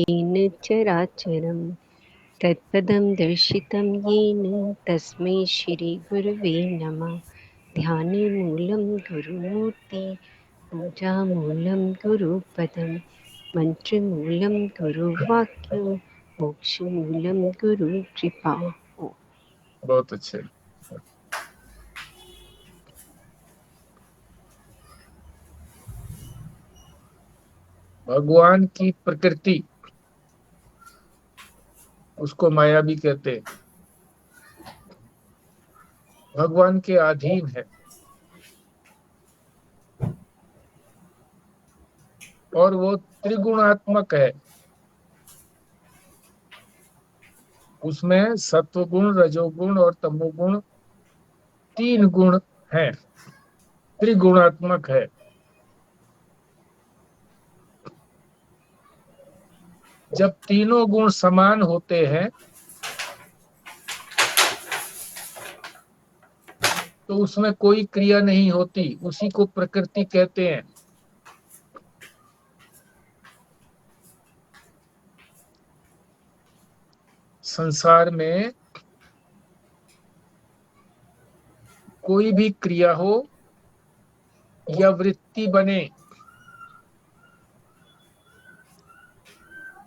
येन चराचरं तत्पदं दर्शितं येन तस्मै श्रीगुरवे नमः। ध्यानमूलं गुरुमूर्ति पूजामूलं गुरुपदं मन्त्रमूलं गुरुवाक्यं मोक्षमूलं गुरुकृपा। बहुत अच्छे। भगवान की प्रकृति, उसको माया भी कहते हैं, भगवान के अधीन है और वो त्रिगुणात्मक है। उसमें सत्वगुण, रजोगुण और तमोगुण, तीन गुण हैं, त्रिगुणात्मक है। जब तीनों गुण समान होते हैं तो उसमें कोई क्रिया नहीं होती, उसी को प्रकृति कहते हैं। संसार में कोई भी क्रिया हो या वृत्ति बने,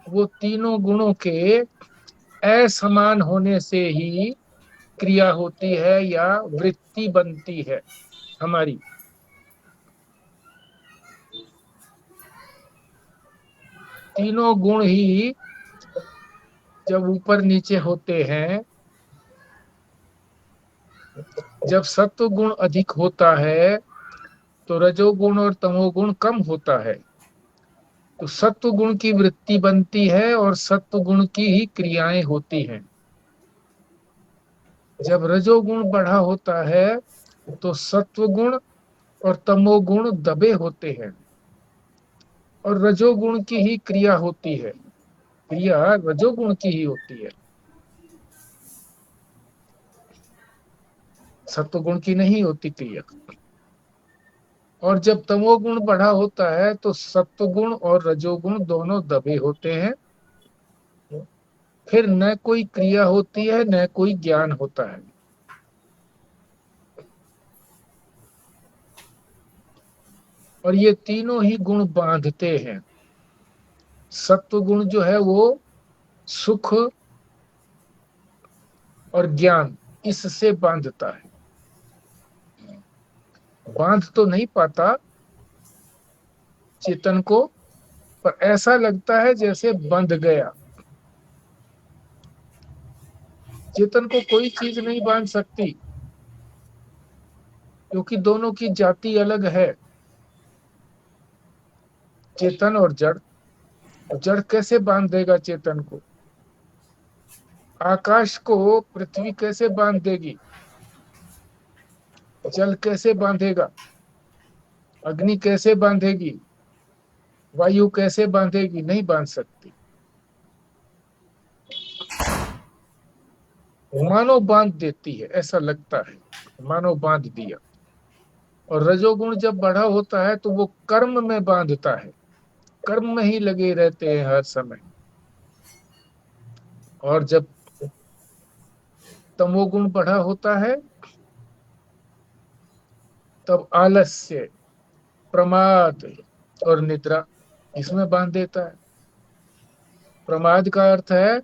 वो तीनों गुणों के असमान होने से ही क्रिया होती है या वृत्ति बनती है हमारी। तीनों गुण ही जब ऊपर नीचे होते हैं, जब सत्व गुण अधिक होता है तो रजोगुण और तमोगुण कम होता है, तो सत्व गुण की वृत्ति बनती है और सत्व गुण की ही क्रियाएं होती हैं। जब रजोगुण बढ़ा होता है तो सत्व गुण और तमोगुण दबे होते हैं और रजोगुण की ही क्रिया होती है, क्रिया रजोगुण की ही होती है, सत्वगुण की नहीं होती क्रिया। और जब तमोगुण बढ़ा होता है तो सत्वगुण और रजोगुण दोनों दबे होते हैं, फिर न कोई क्रिया होती है न कोई ज्ञान होता है। और ये तीनों ही गुण बांधते हैं। सत्व गुण जो है वो सुख और ज्ञान, इससे बांधता है। बांध तो नहीं पाता चेतन को, पर ऐसा लगता है जैसे बंध गया। चेतन को कोई चीज नहीं बांध सकती, क्योंकि दोनों की जाति अलग है, चेतन और जड़। जड़ कैसे बांध देगा चेतन को? आकाश को पृथ्वी कैसे बांध देगी? जल कैसे बांधेगा? अग्नि कैसे बांधेगी? वायु कैसे बांधेगी? नहीं बांध सकती। मानो बांध देती है, ऐसा लगता है मानो बांध दिया। और रजोगुण जब बढ़ा होता है तो वो कर्म में बांधता है, कर्म में ही लगे रहते हैं हर समय। और जब तमोगुण बढ़ा होता है तब आलस्य, प्रमाद और निद्रा इसमें बांध देता है। प्रमाद का अर्थ है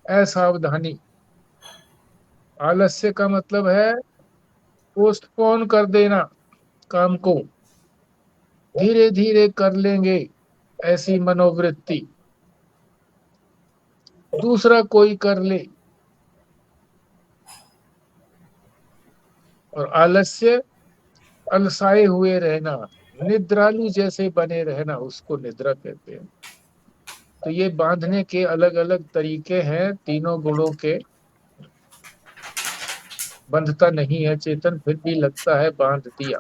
असावधानी। आलस्य का मतलब है पोस्टपोन कर देना काम को, धीरे धीरे कर लेंगे, ऐसी मनोवृत्ति, दूसरा कोई कर ले। और आलस्य, अलसाए हुए रहना, निद्रालु जैसे बने रहना, उसको निद्रा कहते हैं। तो ये बांधने के अलग अलग तरीके हैं तीनों गुणों के। बंधता नहीं है चेतन, फिर भी लगता है बांध दिया,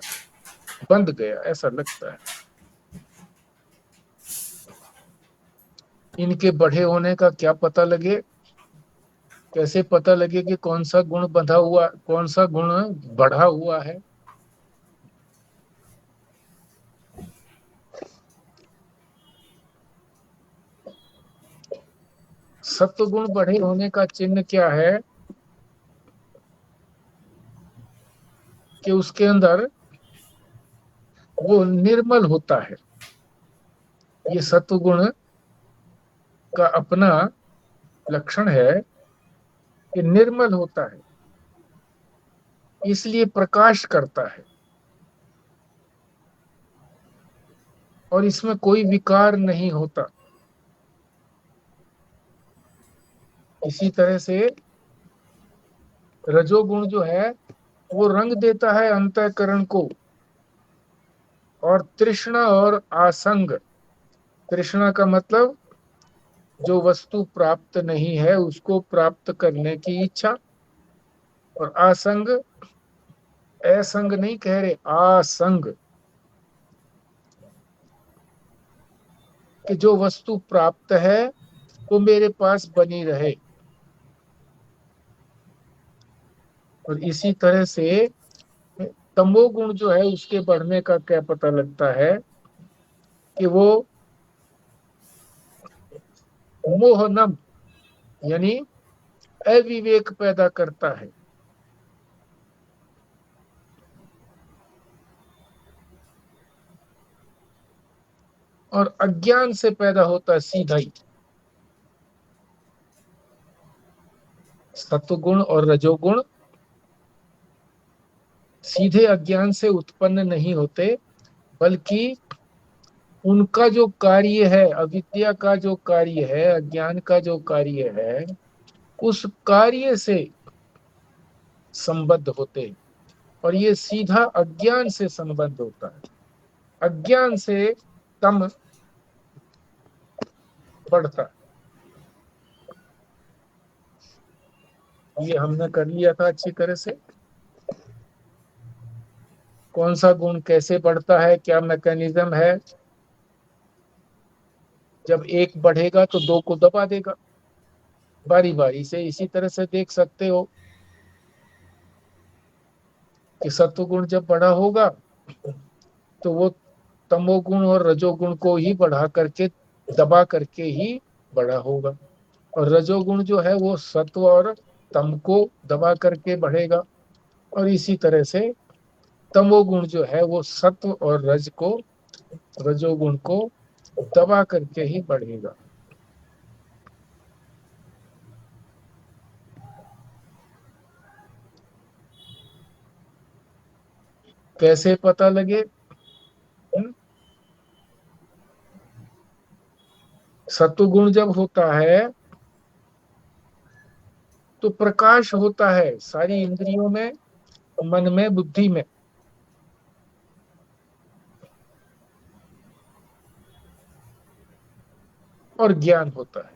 बंध गया, ऐसा लगता है। इनके बढ़े होने का क्या पता लगे? कैसे पता लगे कि कौन सा गुण बंधा हुआ, कौन सा गुण बढ़ा हुआ है? सत्वगुण बढ़े होने का चिन्ह क्या है कि उसके अंदर वो निर्मल होता है। ये सत्वगुण का अपना लक्षण है कि निर्मल होता है, इसलिए प्रकाश करता है और इसमें कोई विकार नहीं होता। इसी तरह से रजोगुण जो है वो रंग देता है अंतःकरण को, और तृष्णा और आसंग, तृष्णा का मतलब जो वस्तु प्राप्त नहीं है उसको प्राप्त करने की इच्छा, और आसंग, असंग नहीं कह रहे, आसंग, कि जो वस्तु प्राप्त है वो मेरे पास बनी रहे। और इसी तरह से तमोगुण जो है उसके बढ़ने का क्या पता लगता है कि वो मोहनम, यानी अविवेक पैदा करता है, और अज्ञान से पैदा होता है सीधा ही। सत्वगुण और रजोगुण सीधे अज्ञान से उत्पन्न नहीं होते, बल्कि उनका जो कार्य है, अविद्या का जो कार्य है, अज्ञान का जो कार्य है, उस कार्य से संबद्ध होते हैं। और ये सीधा अज्ञान से संबंध होता है। अज्ञान से तम बढ़ता है। ये हमने कर लिया था अच्छी तरह से। कौन सा गुण कैसे बढ़ता है, क्या मैकेनिज्म है। जब एक बढ़ेगा तो दो को दबा देगा, बारी बारी से। इसी तरह से देख सकते हो कि सत्वगुण जब बड़ा होगा तो वो तमोगुण और रजोगुण को ही बढ़ा करके, दबा करके ही बड़ा होगा। और रजोगुण जो है वो सत्व और तम को दबा करके बढ़ेगा। और इसी तरह से तमोगुण जो है वो सत्व और रज को, रजोगुण को दबा करके ही बढ़ेगा। कैसे पता लगे? हम्म? सत्वगुण जब होता है तो प्रकाश होता है सारी इंद्रियों में, मन में, बुद्धि में, और ज्ञान होता है।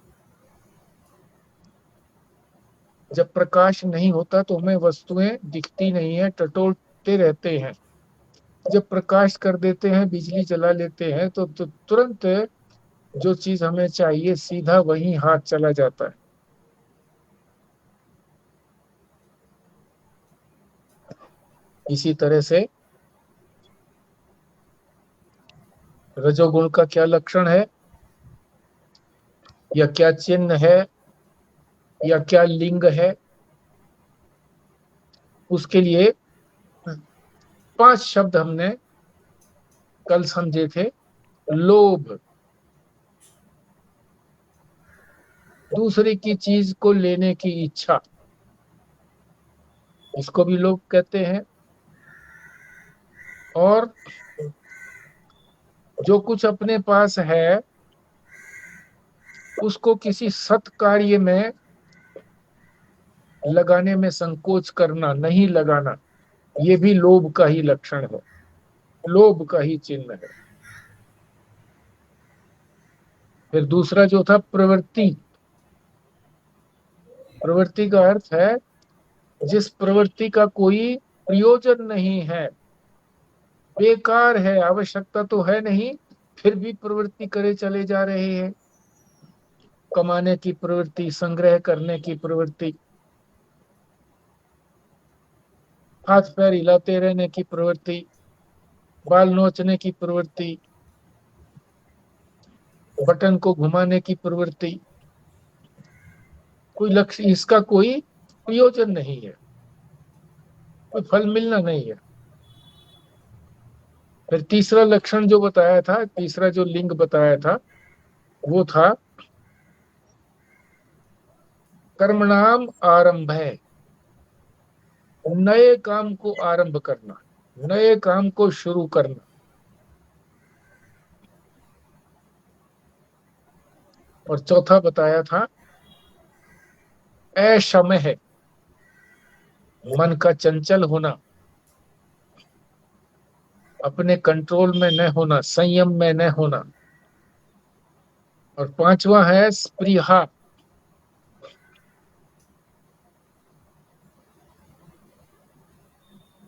जब प्रकाश नहीं होता तो हमें वस्तुएं दिखती नहीं है, टटोलते रहते हैं। जब प्रकाश कर देते हैं, बिजली जला लेते हैं, तो तुरंत जो चीज हमें चाहिए सीधा वहीं हाथ चला जाता है। इसी तरह से रजोगुण का क्या लक्षण है, या क्या चिन्ह है, या क्या लिंग है, उसके लिए 5 शब्द हमने कल समझे थे। लोभ, दूसरे की चीज को लेने की इच्छा, इसको भी लोभ कहते हैं। और जो कुछ अपने पास है उसको किसी सत् कार्य में लगाने में संकोच करना, नहीं लगाना, ये भी लोभ का ही लक्षण है, लोभ का ही चिन्ह है। फिर दूसरा जो था प्रवृत्ति, प्रवृत्ति का अर्थ है जिस प्रवृत्ति का कोई प्रयोजन नहीं है, बेकार है, आवश्यकता तो है नहीं, फिर भी प्रवृत्ति करे चले जा रहे हैं। कमाने की प्रवृत्ति, संग्रह करने की प्रवृत्ति, हाथ पैर हिलाते रहने की प्रवृत्ति, बाल नोचने की प्रवृत्ति, बटन को घुमाने की प्रवृत्ति, कोई लक्ष्य, इसका कोई प्रयोजन नहीं है, कोई फल मिलना नहीं है। फिर तीसरा लक्षण जो बताया था, तीसरा जो लिंग बताया था, वो था कर्मणाम आरंभ है, नए काम को आरंभ करना, नए काम को शुरू करना। और चौथा बताया था अशम है, मन का चंचल होना, अपने कंट्रोल में न होना, संयम में न होना। और पांचवा है स्पृहा,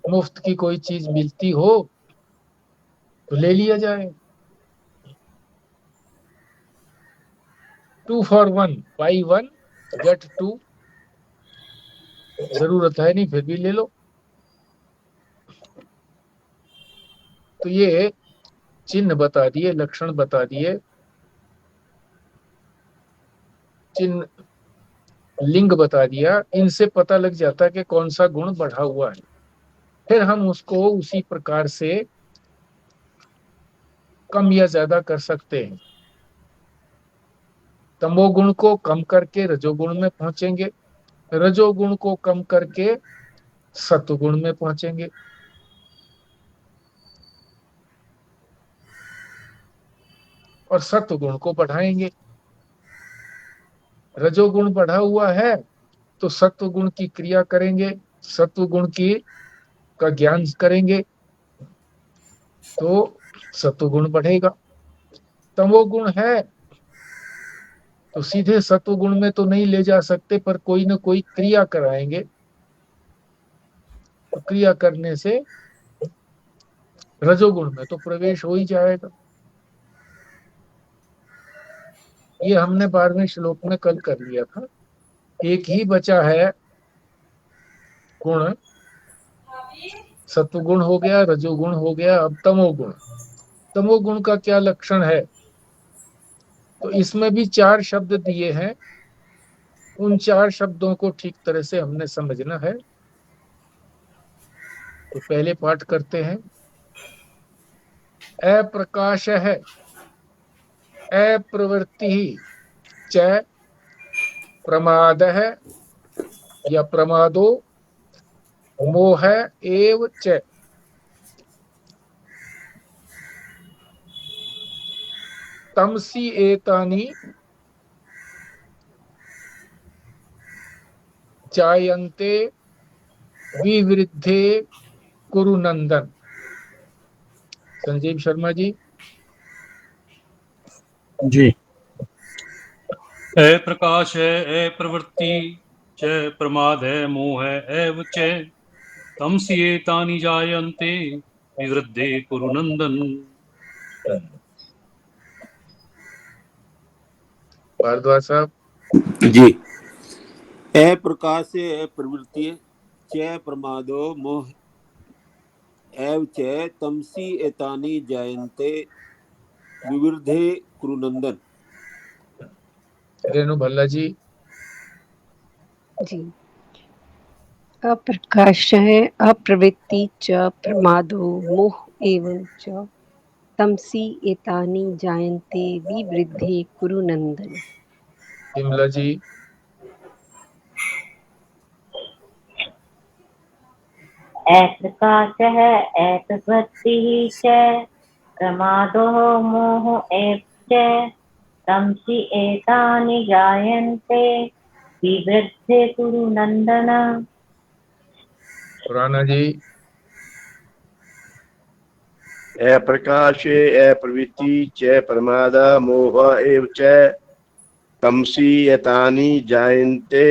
मुफ्त की कोई चीज मिलती हो तो ले लिया जाए। 2 for 1, बाई 1 गेट 2, जरूरत है नहीं फिर भी ले लो। तो ये चिन्ह बता दिए, लक्षण बता दिए, चिन्ह, लिंग बता दिया। इनसे पता लग जाता है कि कौन सा गुण बढ़ा हुआ है। फिर हम उसको उसी प्रकार से कम या ज्यादा कर सकते हैं। तमोगुण को कम करके रजोगुण में पहुंचेंगे, रजोगुण को कम करके सत्वगुण में पहुंचेंगे, और सत्वगुण को बढ़ाएंगे। रजोगुण बढ़ा हुआ है तो सत्वगुण की क्रिया करेंगे, सत्वगुण की का ज्ञान करेंगे तो सत्वगुण बढ़ेगा। तमोगुण है तो सीधे सत्वगुण में तो नहीं ले जा सकते, पर कोई ना कोई क्रिया कराएंगे, तो क्रिया करने से रजोगुण में तो प्रवेश हो ही जाएगा। ये हमने 12वें श्लोक में कल कर लिया था। एक ही बचा है गुण, सत्वगुण हो गया, रजोगुण हो गया, अब तमोगुण। तमोगुण का क्या लक्षण है? तो इसमें भी 4 शब्द दिए हैं, उन 4 शब्दों को ठीक तरह से हमने समझना है। तो पहले पाठ करते हैं। अप्रकाश है, अप्रवृत्ति च प्रमाद है या प्रमादो मोह एव च, तमसी एतानि जायन्ते विवृद्धे कुरु नंदन। संजीव शर्मा जी। जी। प्रकाश है, प्रवृत्ति च प्रमाद है, मोह एव च, तमसी एतानि जायन्ते विवृद्धे कुरु नंदन। भारद्वाज साहब। जी। अप्रकाश प्रवृत्ति च प्रमादो मोह एव च, तमसी एतानि जायन्ते विवृद्धे कुरु नंदन। रेणु भल्ला जी। जी। अप्रकाश है, अप्रवृत्ति च प्रमादो मोह एवं च, तमसी एतानि जायन्ते विवृद्धे कुरु नंदन। विमला जी। अप्रकाशः अप्रवृत्तिः च प्रमादो मोह एव च, तमसि एतानि जायन्ते विवृद्धे कुरु नंदन। राणा जी। अप्रकाशे अप्रवृत्ति च प्रमाद मोह एव च, तमसि एतानि जायन्ते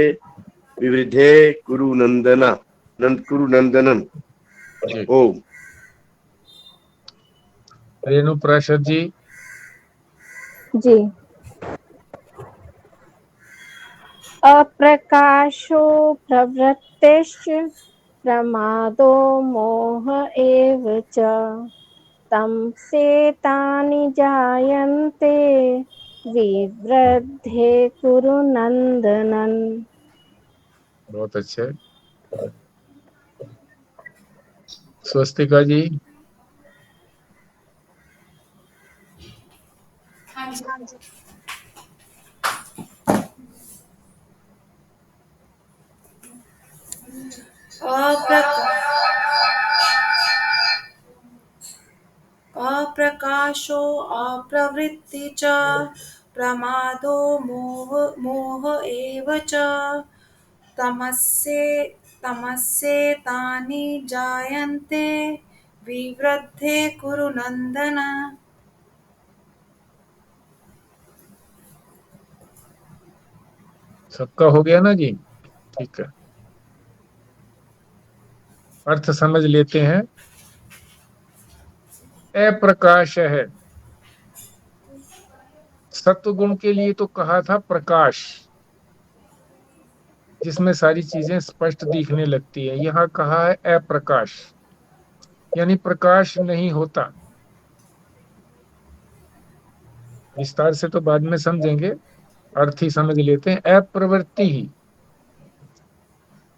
विवृद्धे कुरु नंदन, कुरु नंदनन। ओम। रेणु प्राशद जी। जी। अप्रकाशो प्रवृत्तिश्च प्रमादो मोह एव च, तमसेतानि जायन्ते विवृद्धे कुरु नंदनन। बहुत अच्छे। स्वस्तिका जी। हाँ जी। अप्रकाशो अप्रवृत्ति च प्रमादो मोह एव च तमस्येतानि जायन्ते विवृद्धे कुरु नन्दन। सबका हो गया ना जी? ठीक है, अर्थ समझ लेते हैं। अप्रकाश है, सत्व गुण के लिए तो कहा था प्रकाश, जिसमें सारी चीजें स्पष्ट दिखने लगती है। यहाँ कहा है अप्रकाश, यानी प्रकाश नहीं होता। विस्तार से तो बाद में समझेंगे, अर्थ ही समझ लेते हैं। अप्रवृत्ति ही,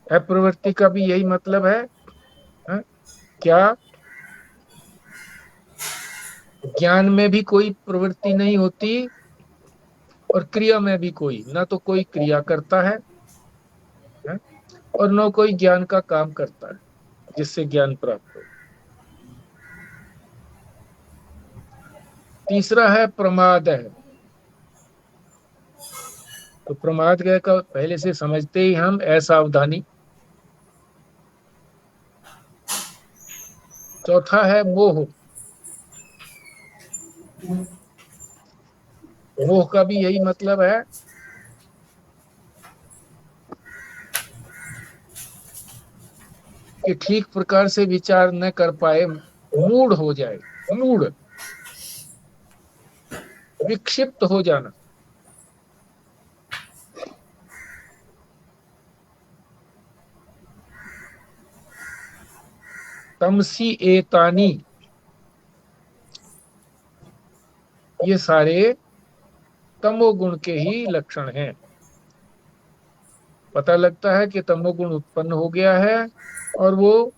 अप्रवृत्ति का भी यही मतलब है, क्या ज्ञान में भी कोई प्रवृत्ति नहीं होती और क्रिया में भी कोई, ना तो कोई क्रिया करता है और न कोई ज्ञान का काम करता है जिससे ज्ञान प्राप्त हो। तीसरा है प्रमाद है। तो प्रमाद का पहले से समझते ही हम असावधानी। चौथा है मोह। मोह का भी यही मतलब है कि ठीक प्रकार से विचार न कर पाए, मूड हो जाए, मूड विक्षिप्त हो जाना। तमसी एतानी, ये सारे तमोगुण के ही लक्षण हैं। पता लगता है कि तमोगुण उत्पन्न हो गया है और वो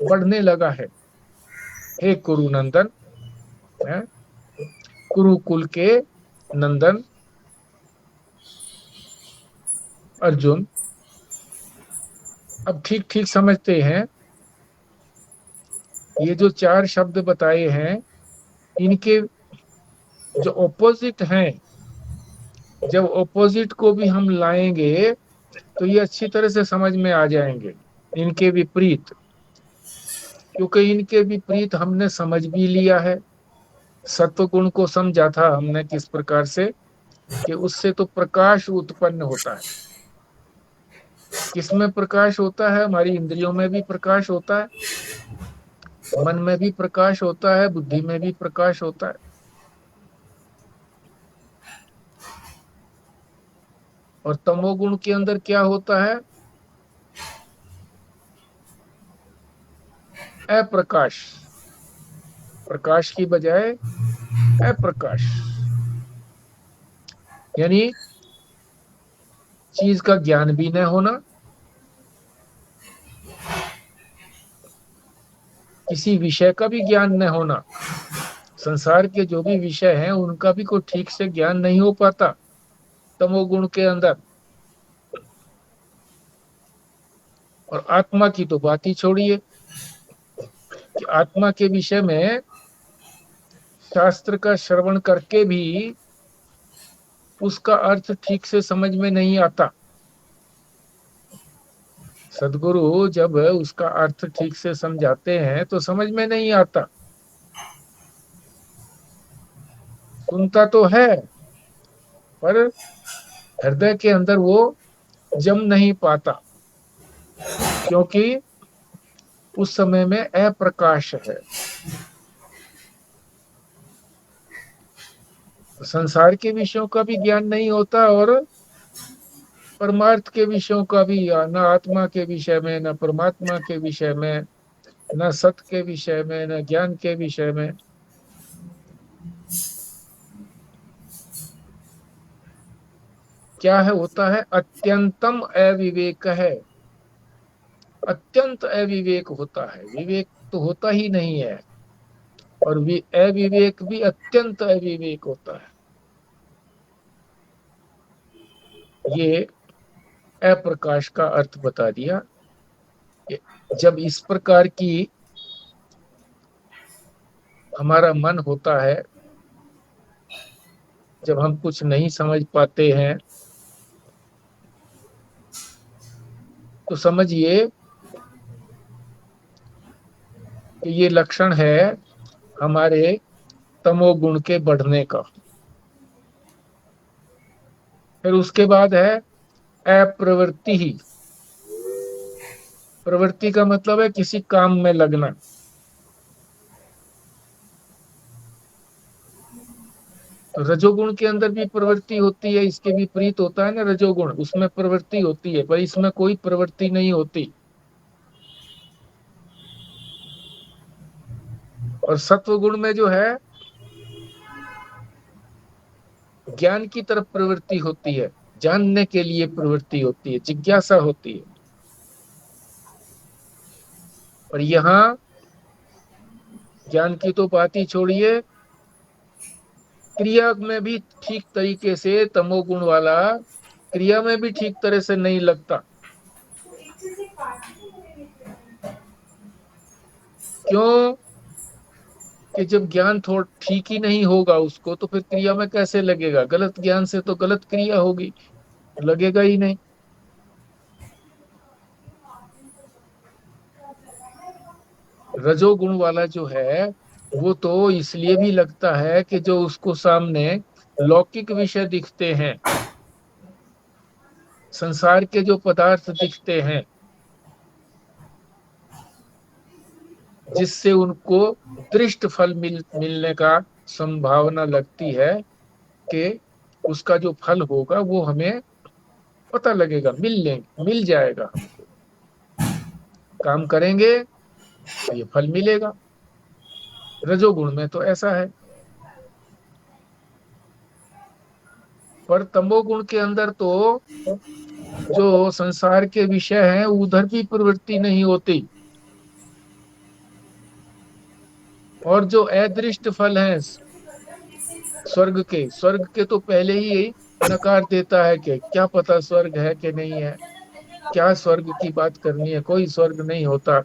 बढ़ने लगा है। हे कुरुनंदन, कुरुकुल के नंदन अर्जुन, अब ठीक ठीक समझते हैं। ये जो 4 शब्द बताए हैं, इनके जो ऑपोजिट हैं, जब ऑपोजिट को भी हम लाएंगे तो ये अच्छी तरह से समझ में आ जाएंगे। इनके विपरीत, क्योंकि इनके विपरीत हमने समझ भी लिया है। सत्व गुण को समझा था हमने किस प्रकार से, कि उससे तो प्रकाश उत्पन्न होता है। किसमें प्रकाश होता है? हमारी इंद्रियों में भी प्रकाश होता है, मन में भी प्रकाश होता है, बुद्धि में भी प्रकाश होता है। और तमोगुण के अंदर क्या होता है? अप्रकाश, प्रकाश की बजाय अप्रकाश, यानी चीज का ज्ञान भी न होना, किसी विषय का भी ज्ञान न होना। संसार के जो भी विषय हैं उनका भी कोई ठीक से ज्ञान नहीं हो पाता तमोगुण के अंदर। और आत्मा की तो बात ही छोड़िए, कि आत्मा के विषय में शास्त्र का श्रवण करके भी उसका अर्थ ठीक से समझ में नहीं आता। सदगुरु जब उसका अर्थ ठीक से समझाते हैं तो समझ में नहीं आता। सुनता तो है पर हृदय के अंदर वो जम नहीं पाता, क्योंकि उस समय में अप्रकाश है। संसार के विषयों का भी ज्ञान नहीं होता और परमार्थ के विषयों का भी, न आत्मा के विषय में, न परमात्मा के विषय में, न सत्य के विषय में, न ज्ञान के विषय में। क्या है, होता है अत्यंतम अविवेक है। अत्यंत अविवेक होता है, विवेक तो होता ही नहीं है, और अविवेक भी अत्यंत अविवेक होता है। ये अप्रकाश का अर्थ बता दिया। जब इस प्रकार की हमारा मन होता है, जब हम कुछ नहीं समझ पाते हैं, तो समझिए कि ये लक्षण है हमारे तमोगुण के बढ़ने का। फिर उसके बाद है अप्रवृत्ति ही। प्रवृत्ति का मतलब है किसी काम में लगना। तो रजोगुण के अंदर भी प्रवृत्ति होती है, इसके विपरीत होता है ना रजोगुण, उसमें प्रवृत्ति होती है, पर इसमें कोई प्रवृत्ति नहीं होती। और सत्वगुण में जो है ज्ञान की तरफ प्रवृत्ति होती है, जानने के लिए प्रवृत्ति होती है, जिज्ञासा होती है। और यहाँ ज्ञान की तो बात ही छोड़िए, क्रिया में भी ठीक तरीके से तमोगुण वाला क्रिया में भी ठीक तरह से नहीं लगता। क्यों? कि जब ज्ञान थोड़ा ठीक ही नहीं होगा उसको, तो फिर क्रिया में कैसे लगेगा? गलत ज्ञान से तो गलत क्रिया होगी, लगेगा ही नहीं। रजोगुण वाला जो है वो तो इसलिए भी लगता है कि जो उसको सामने लौकिक विषय दिखते हैं, संसार के जो पदार्थ दिखते हैं, जिससे उनको दृष्ट फल मिलने का संभावना लगती है, कि उसका जो फल होगा वो हमें पता लगेगा, मिल जाएगा। हमको काम करेंगे तो ये फल मिलेगा। रजोगुण में तो ऐसा है। पर तमोगुण के अंदर तो जो संसार के विषय हैं उधर भी प्रवृत्ति नहीं होती, और जो अदृष्ट फल हैं स्वर्ग के तो पहले ही नकार देता है कि क्या पता स्वर्ग है कि नहीं है, क्या स्वर्ग की बात करनी है, कोई स्वर्ग नहीं होता,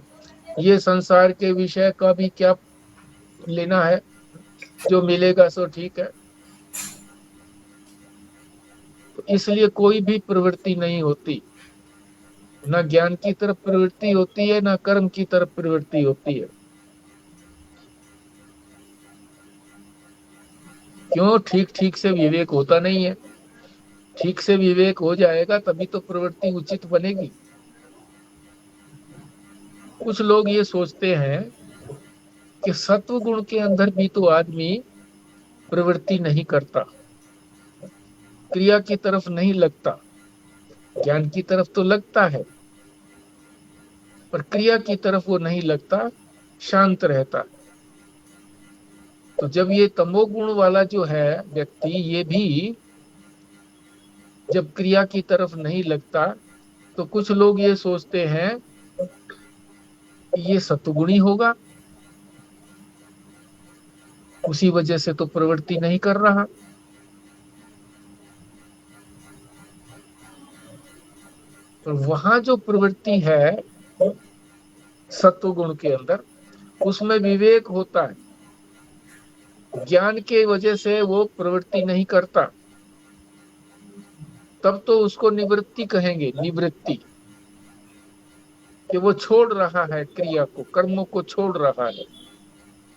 ये संसार के विषय का भी क्या लेना है, जो मिलेगा सो ठीक है। तो इसलिए कोई भी प्रवृत्ति नहीं होती, ना ज्ञान की तरफ प्रवृत्ति होती है, ना कर्म की तरफ प्रवृत्ति होती है। क्यों? ठीक से विवेक होता नहीं है। ठीक से विवेक हो जाएगा तभी तो प्रवृत्ति उचित बनेगी। कुछ लोग ये सोचते हैं कि सत्व गुण के अंदर भी तो आदमी प्रवृत्ति नहीं करता, क्रिया की तरफ नहीं लगता, ज्ञान की तरफ तो लगता है पर क्रिया की तरफ वो नहीं लगता, शांत रहता। तो जब ये तमोगुण वाला जो है व्यक्ति, ये भी जब क्रिया की तरफ नहीं लगता, तो कुछ लोग ये सोचते हैं कि ये सत्वगुणी होगा, उसी वजह से तो प्रवृत्ति नहीं कर रहा। तो वहां जो प्रवृत्ति है सत्वगुण के अंदर, उसमें विवेक होता है, ज्ञान के वजह से वो प्रवृत्ति नहीं करता, तब तो उसको निवृत्ति कहेंगे। निवृत्ति कि वो छोड़ रहा है क्रिया को, कर्मों को छोड़ रहा है,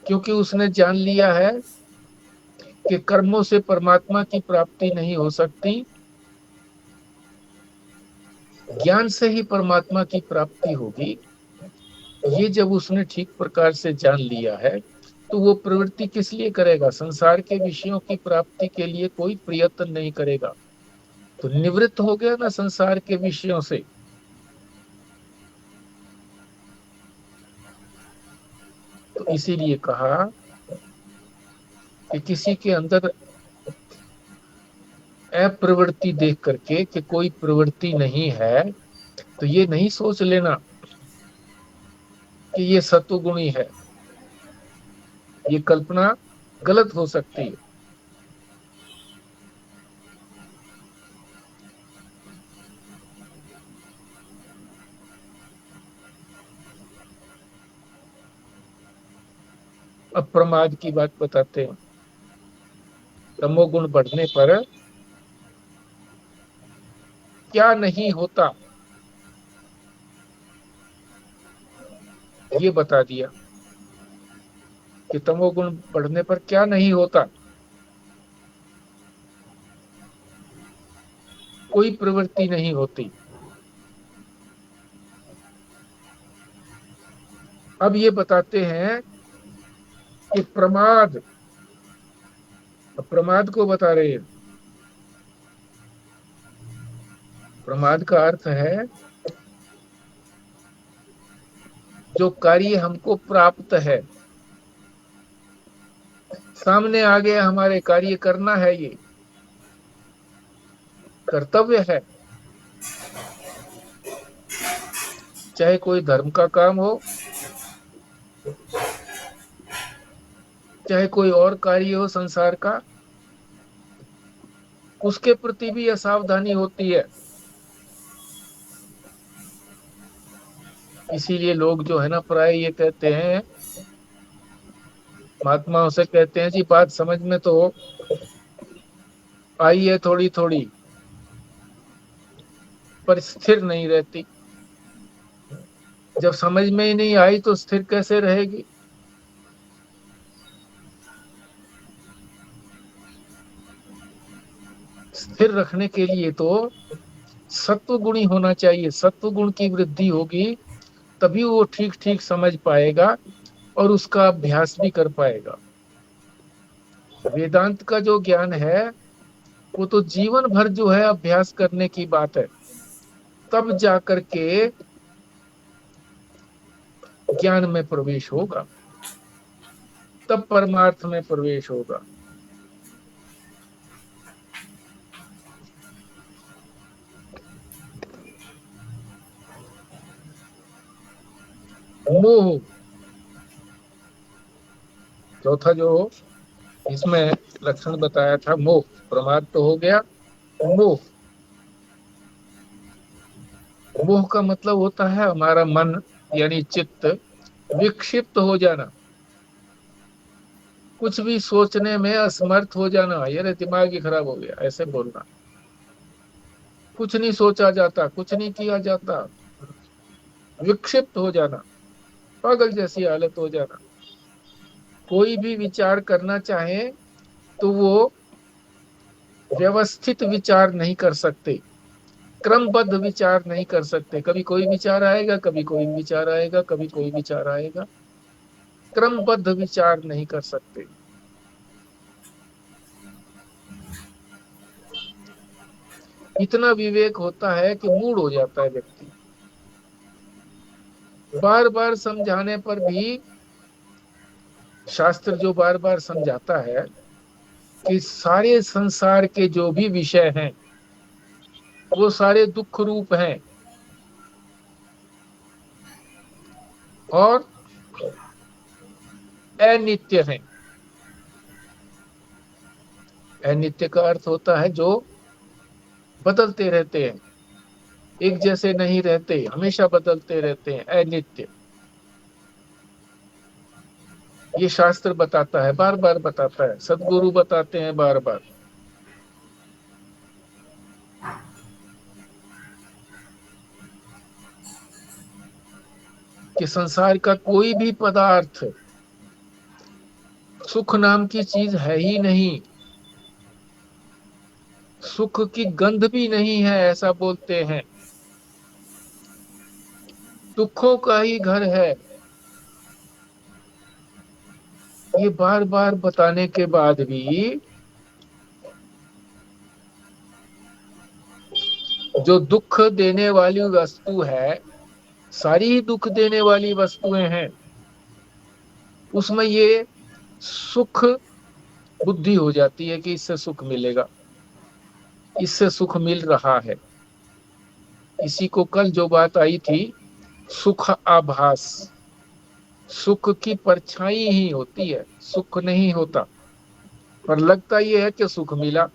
क्योंकि उसने जान लिया है कि कर्मों से परमात्मा की प्राप्ति नहीं हो सकती, ज्ञान से ही परमात्मा की प्राप्ति होगी। ये जब उसने ठीक प्रकार से जान लिया है, तो वो प्रवृत्ति किस लिए करेगा? संसार के विषयों की प्राप्ति के लिए कोई प्रयत्न नहीं करेगा। तो निवृत्त हो गया ना संसार के विषयों से। तो इसीलिए कहा कि किसी के अंदर अप्रवृत्ति देख करके कि कोई प्रवृत्ति नहीं है, तो ये नहीं सोच लेना कि ये सत्वगुणी है। ये कल्पना गलत हो सकती है। अब प्रमाद की बात बताते हैं। तमोगुण बढ़ने पर क्या नहीं होता, ये बता दिया कि तमोगुण बढ़ने पर क्या नहीं होता। कोई प्रवृत्ति नहीं होती। अब ये बताते हैं कि प्रमाद को बता रहे हैं। प्रमाद का अर्थ है जो कार्य हमको प्राप्त है, सामने आ गया, हमारे कार्य करना है, ये कर्तव्य है। चाहे कोई धर्म का काम हो, चाहे कोई और कार्य हो संसार का, उसके प्रति भी असावधानी होती है। इसीलिए लोग जो है ना प्राय ये कहते हैं, महात्माओं से कहते हैं जी बात समझ में तो आई है थोड़ी थोड़ी, पर स्थिर नहीं रहती। जब समझ में ही नहीं आई तो स्थिर कैसे रहेगी। स्थिर रखने के लिए तो सत्व गुणी होना चाहिए। सत्व गुण की वृद्धि होगी तभी वो ठीक ठीक समझ पाएगा और उसका अभ्यास भी कर पाएगा। वेदांत का जो ज्ञान है वो तो जीवन भर जो है अभ्यास करने की बात है, तब जाकर के ज्ञान में प्रवेश होगा, तब परमार्थ में प्रवेश होगा। मोह, चौथा जो इसमें लक्षण बताया था, मोह। प्रमाद तो हो गया, मोह। मोह का मतलब होता है हमारा मन यानी चित्त विक्षिप्त हो जाना, कुछ भी सोचने में असमर्थ हो जाना। यार दिमाग ही खराब हो गया, ऐसे बोलना। कुछ नहीं सोचा जाता, कुछ नहीं किया जाता, विक्षिप्त हो जाना, पागल जैसी हालत हो जाना। कोई भी विचार करना चाहे तो वो व्यवस्थित विचार नहीं कर सकते, क्रमबद्ध विचार नहीं कर सकते। कभी कोई विचार आएगा, कभी कोई विचार आएगा, कभी कोई विचार आएगा, क्रमबद्ध विचार नहीं कर सकते। इतना विवेक होता है कि मूड हो जाता है व्यक्ति। बार बार समझाने पर भी, शास्त्र जो बार बार समझाता है कि सारे संसार के जो भी विषय हैं वो सारे दुख रूप हैं और अनित्य हैं। अनित्य का अर्थ होता है जो बदलते रहते हैं, एक जैसे नहीं रहते, हमेशा बदलते रहते हैं, अनित्य। ये शास्त्र बताता है, बार बार बताता है, सदगुरु बताते हैं बार बार। कि संसार का कोई भी पदार्थ सुख नाम की चीज है ही नहीं, सुख की गंध भी नहीं है, ऐसा बोलते हैं। दुखों का ही घर है। ये बार बार बताने के बाद भी जो दुख देने वाली वस्तु है, सारी ही दुख देने वाली वस्तुएं हैं, उसमें ये सुख बुद्धि हो जाती है कि इससे सुख मिलेगा। इससे सुख मिल रहा है। इसी को कल जो बात आई थी, सुख आभास, सुख की परछाई ही होती है, सुख नहीं होता, पर लगता यह है कि सुख मिला।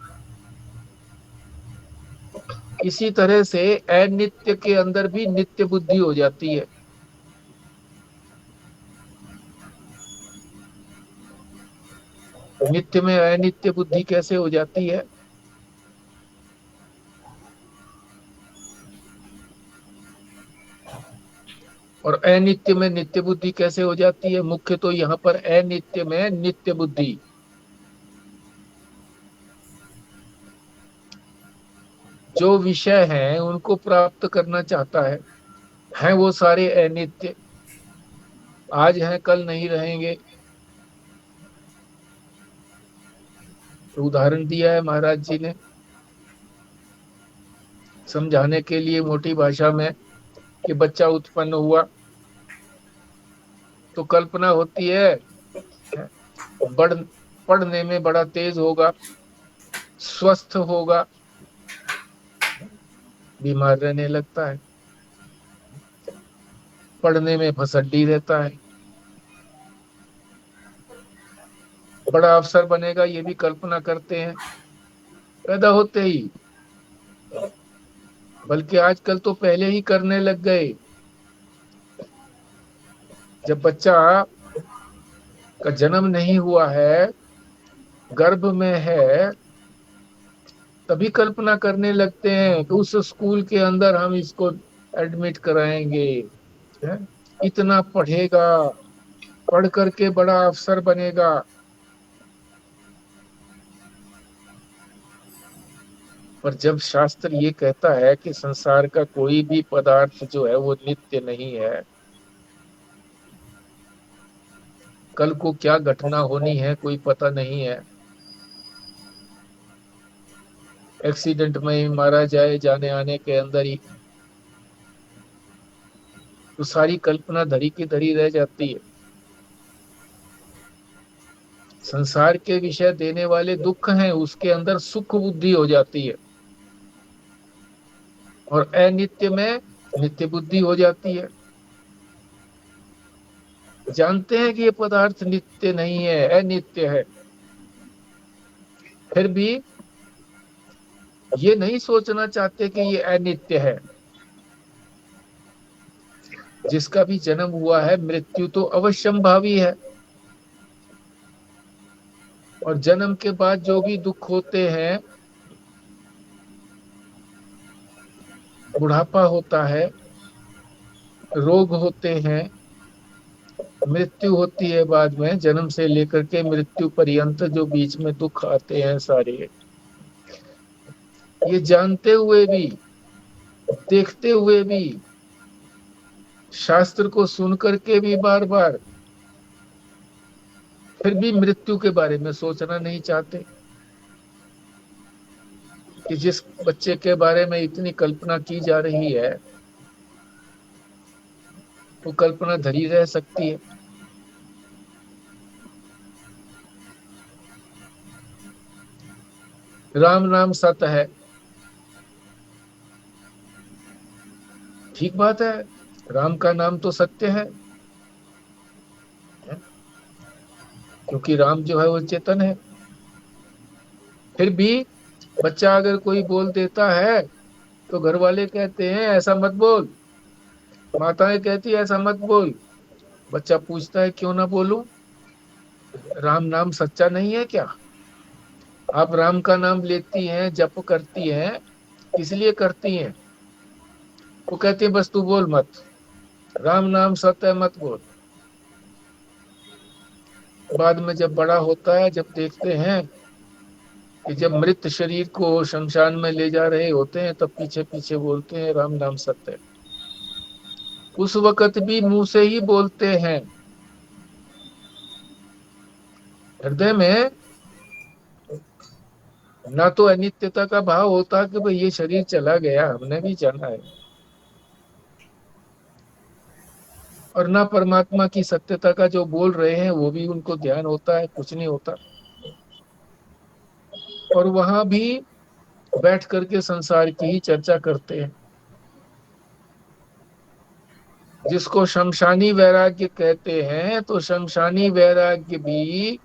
इसी तरह से अनित्य के अंदर भी नित्य बुद्धि हो जाती है। नित्य में अनित्य बुद्धि कैसे हो जाती है? और अनित्य में नित्य बुद्धि कैसे हो जाती है? मुख्य तो यहाँ पर अनित्य में नित्य बुद्धि। जो विषय हैं उनको प्राप्त करना चाहता है वो सारे अनित्य, आज हैं कल नहीं रहेंगे। तो उदाहरण दिया है महाराज जी ने समझाने के लिए मोटी भाषा में कि बच्चा उत्पन्न हुआ तो कल्पना होती है पढ़ने में बड़ा तेज होगा, स्वस्थ होगा, बीमार रहने लगता है। पढ़ने में फसड्डी रहता है। बड़ा अफसर बनेगा ये भी कल्पना करते हैं पैदा होते ही, बल्कि आजकल तो पहले ही करने लग गए। जब बच्चा का जन्म नहीं हुआ है, गर्भ में है, तभी कल्पना करने लगते हैं कि उस स्कूल के अंदर हम इसको एडमिट कराएंगे, इतना पढ़ेगा, पढ़ करके बड़ा अफसर बनेगा। पर जब शास्त्र ये कहता है कि संसार का कोई भी पदार्थ जो है वो नित्य नहीं है, कल को क्या घटना होनी है कोई पता नहीं है, एक्सीडेंट में ही मारा जाए जाने आने के अंदर ही, तो सारी कल्पना धरी की धरी रह जाती है। संसार के विषय देने वाले दुख हैं, उसके अंदर सुख बुद्धि हो जाती है, और अनित्य में नित्य बुद्धि हो जाती है। जानते हैं कि ये पदार्थ नित्य नहीं है, अनित्य है, फिर भी ये नहीं सोचना चाहते कि ये अनित्य है। जिसका भी जन्म हुआ है, मृत्यु तो अवश्यंभावी है, और जन्म के बाद जो भी दुख होते हैं, बुढ़ापा होता है, रोग होते हैं, मृत्यु होती है बाद में, जन्म से लेकर के मृत्यु पर्यंत जो बीच में दुख आते हैं सारे, ये जानते हुए भी, देखते हुए भी, शास्त्र को सुन करके भी बार बार, फिर भी मृत्यु के बारे में सोचना नहीं चाहते। कि जिस बच्चे के बारे में इतनी कल्पना की जा रही है, वो कल्पना धरी रह सकती है। राम नाम सत्य है, ठीक बात है, राम का नाम तो सत्य है, क्योंकि राम जो है वो चेतन है। फिर भी बच्चा अगर कोई बोल देता है तो घर वाले कहते हैं ऐसा मत बोल, माताएं कहती है ऐसा मत बोल। बच्चा पूछता है क्यों ना बोलूं, राम नाम सच्चा नहीं है क्या? आप राम का नाम लेती हैं, जप करती हैं, इसलिए करती हैं। वो कहती है बस तू बोल मत, राम नाम सत्य है, मत बोल। बाद में जब बड़ा होता है, जब देखते हैं कि जब मृत शरीर को शमशान में ले जा रहे होते हैं, तब पीछे पीछे बोलते हैं राम नाम सत्य है। उस वक्त भी मुंह से ही बोलते हैं, हृदय में ना तो अनित्यता का भाव होता कि भाई ये शरीर चला गया, हमने भी जाना है, और ना परमात्मा की सत्यता का जो बोल रहे हैं वो भी उनको ध्यान होता है, कुछ नहीं होता। और वहां भी बैठ करके संसार की ही चर्चा करते हैं। जिसको शमशानी वैराग्य कहते हैं, तो शमशानी वैराग्य भी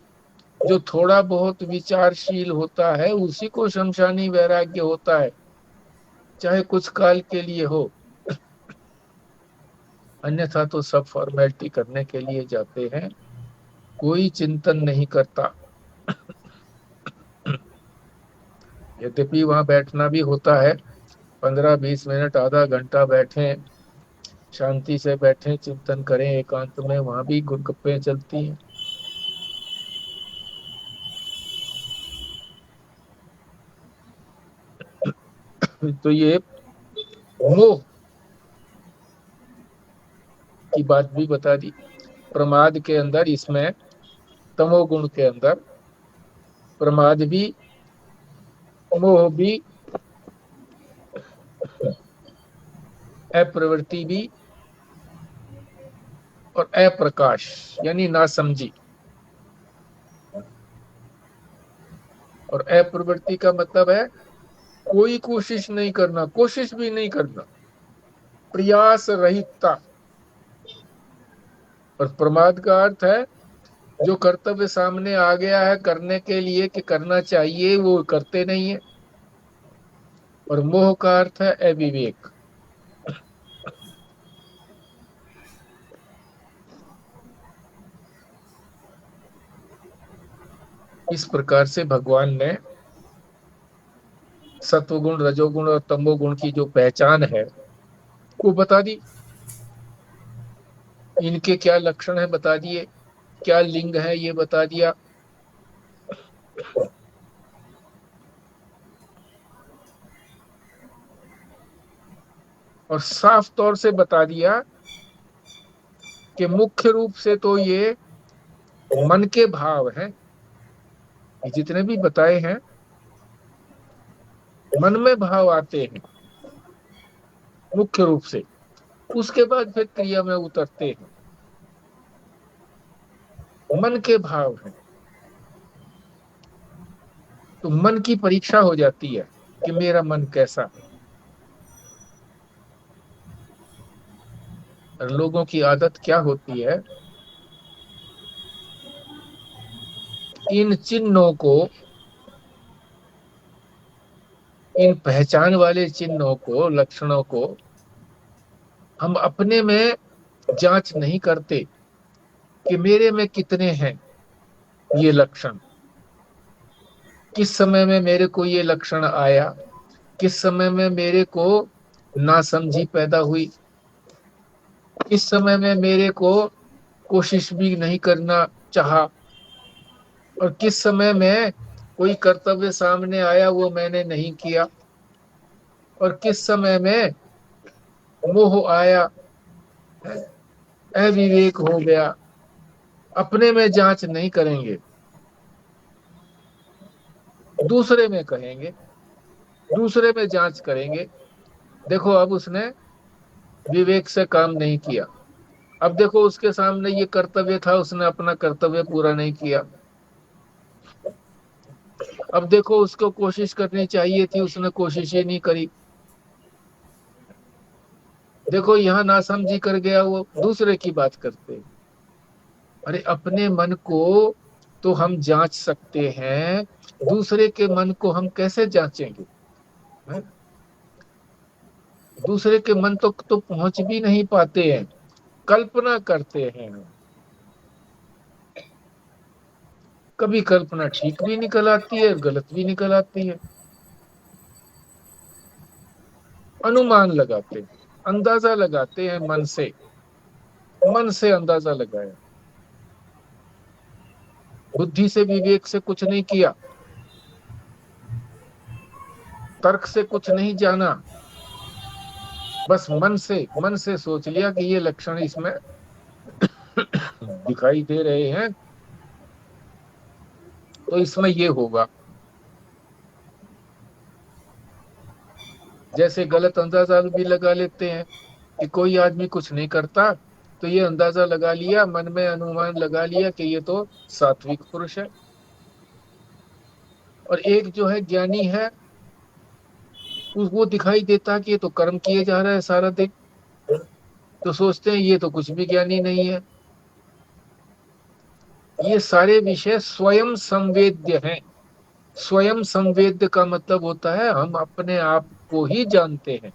जो थोड़ा बहुत विचारशील होता है उसी को शमशानी वैराग्य होता है, चाहे कुछ काल के लिए हो। अन्यथा तो सब फॉर्मेलिटी करने के लिए जाते हैं, कोई चिंतन नहीं करता। यद्यपि वहां बैठना भी होता है, 15-20 मिनट आधा घंटा बैठे, शांति से बैठे, चिंतन करें एकांत में, वहां भी गुपगप्पे चलती हैं। तो ये मोह की बात भी बता दी। प्रमाद के अंदर, इसमें तमोगुण के अंदर प्रमाद भी, मोह भी, अप्रवृत्ति भी और अप्रकाश यानी नासमझी। और अप्रवृत्ति का मतलब है कोई कोशिश नहीं करना, कोशिश भी नहीं करना, प्रयास रहितता। और प्रमाद का अर्थ है जो कर्तव्य सामने आ गया है करने के लिए कि करना चाहिए, वो करते नहीं है। और मोह का अर्थ है अविवेक। इस प्रकार से भगवान ने सत्वगुण, रजोगुण और तमोगुण की जो पहचान है वो बता दी। इनके क्या लक्षण है बता दिए, क्या लिंग है ये बता दिया। और साफ तौर से बता दिया कि मुख्य रूप से तो ये मन के भाव हैं, जितने भी बताए हैं मन में भाव आते हैं मुख्य रूप से, उसके बाद फिर क्रिया में उतरते हैं। मन के भाव हैं, तो मन की परीक्षा हो जाती है कि मेरा मन कैसा है। और लोगों की आदत क्या होती है, इन चिन्हों को, इन पहचान वाले चिन्हों को, लक्षणों को हम अपने में जांच नहीं करते कि मेरे में कितने हैं ये लक्षण, किस समय में मेरे को ये लक्षण आया, किस समय में मेरे को नासमझी पैदा हुई, किस समय में मेरे को कोशिश भी नहीं करना चाहा, और किस समय में कोई कर्तव्य सामने आया वो मैंने नहीं किया, और किस समय में मोह आया, अविवेक हो गया। अपने में जांच नहीं करेंगे, दूसरे में कहेंगे, दूसरे में जांच करेंगे। देखो अब उसने विवेक से काम नहीं किया, अब देखो उसके सामने ये कर्तव्य था, उसने अपना कर्तव्य पूरा नहीं किया। अब देखो उसको कोशिश करनी चाहिए थी, उसने कोशिश ही नहीं करी। देखो यहाँ नासमझी कर गया, वो दूसरे की बात करते। अरे अपने मन को तो हम जांच सकते हैं, दूसरे के मन को हम कैसे जांचेंगे? है? दूसरे के मन तक तो पहुंच भी नहीं पाते हैं, कल्पना करते हैं। कभी कल्पना ठीक भी निकल आती है, गलत भी निकल आती है। अनुमान लगाते हैं, अंदाजा लगाते हैं मन से अंदाजा लगाया, बुद्धि से विवेक से कुछ नहीं किया, तर्क से कुछ नहीं जाना, बस मन से सोच लिया कि ये लक्षण इसमें दिखाई दे रहे हैं तो इसमें ये होगा। जैसे गलत अंदाजा भी लगा लेते हैं कि कोई आदमी कुछ नहीं करता, तो ये अंदाजा लगा लिया, मन में अनुमान लगा लिया कि ये तो सात्विक पुरुष है। और एक जो है ज्ञानी है, वो दिखाई देता कि ये तो कर्म किए जा रहा है सारा दिन, तो सोचते हैं ये तो कुछ भी ज्ञानी नहीं है। ये सारे विषय स्वयं संवेद्य हैं। स्वयं संवेद्य का मतलब होता है हम अपने आप को ही जानते हैं,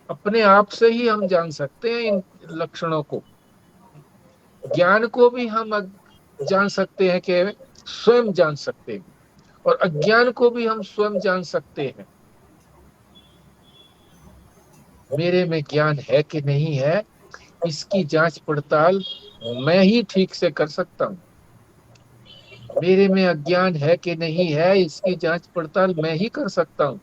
अपने आप से ही हम जान सकते हैं इन लक्षणों को। ज्ञान को भी हम जान सकते हैं कि स्वयं जान सकते हैं, और अज्ञान को भी हम स्वयं जान सकते हैं। मेरे में ज्ञान है कि नहीं है, इसकी जांच पड़ताल मैं ही ठीक से कर सकता हूँ। मेरे में अज्ञान है कि नहीं है, इसकी जांच पड़ताल मैं ही कर सकता हूँ,